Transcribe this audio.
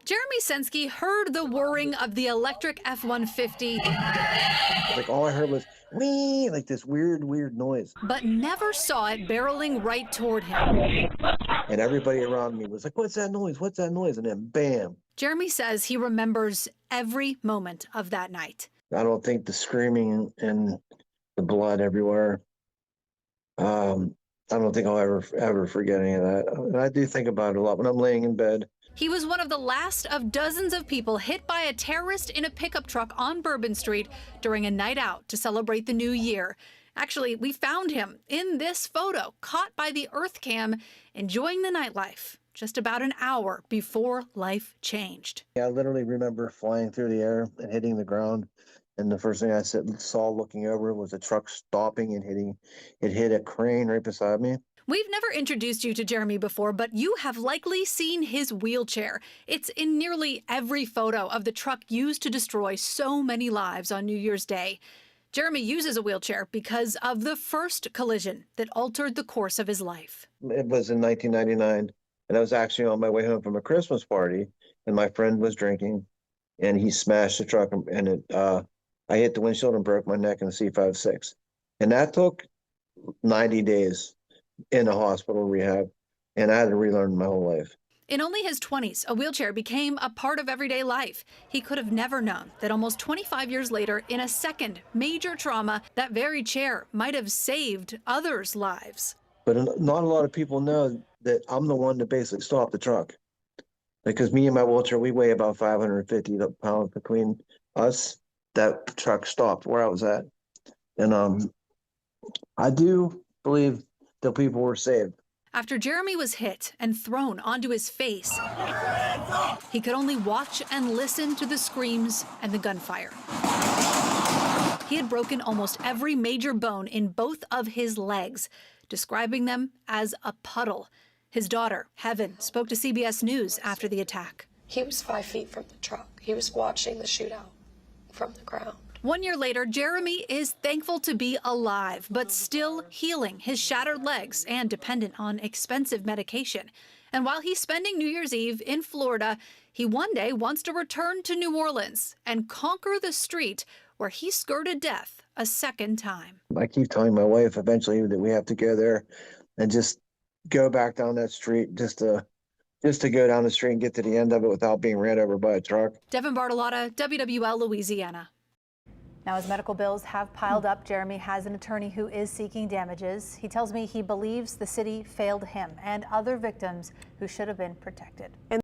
Jeremi Sensky heard the whirring of the electric F-150. Like all I heard was wee, like this weird noise. But never saw it barreling right toward him. And everybody around me was like, what's that noise? What's that noise? And then bam. Jeremi says he remembers every moment of that night. I don't think the screaming and the blood everywhere. I don't think I'll ever forget any of that. And I do think about it a lot when I'm laying in bed. He was one of the last of dozens of people hit by a terrorist in a pickup truck on Bourbon Street during a night out to celebrate the new year. Actually, we found him in this photo, caught by the Earth Cam, enjoying the nightlife just about an hour before life changed. Yeah, I literally remember flying through the air and hitting the ground. And the first thing I saw looking over was a truck stopping and it hit a crane right beside me. We've never introduced you to Jeremi before, but you have likely seen his wheelchair. It's in nearly every photo of the truck used to destroy so many lives on New Year's Day. Jeremi uses a wheelchair because of the first collision that altered the course of his life. It was in 1999, and I was actually on my way home from a Christmas party, and my friend was drinking, and he smashed the truck, and I hit the windshield and broke my neck in the C56. And that took 90 days in a hospital rehab, and I had to relearn my whole life. In only his 20s, a wheelchair became a part of everyday life. He could have never known that almost 25 years later, in a second major trauma, that very chair might have saved others' lives. But not a lot of people know that I'm the one that basically stopped the truck. Because me and my wheelchair, we weigh about 550 pounds between us. That truck stopped where I was at. And I do believe that people were saved. After Jeremi was hit and thrown onto his face, he could only watch and listen to the screams and the gunfire. He had broken almost every major bone in both of his legs, describing them as a puddle. His daughter, Heaven, spoke to CBS News after the attack. He was 5 feet from the truck. He was watching the shootout from the ground. 1 year later, Jeremi is thankful to be alive, but still healing his shattered legs and dependent on expensive medication. And while he's spending New Year's Eve in Florida, he one day wants to return to New Orleans and conquer the street where he skirted death a second time. I keep telling my wife eventually that we have to go there and just go back down that street just to go down the street and get to the end of it without being ran over by a truck. Devin Bartolotta, WWL, Louisiana. Now, as medical bills have piled up, Jeremi has an attorney who is seeking damages. He tells me he believes the city failed him and other victims who should have been protected.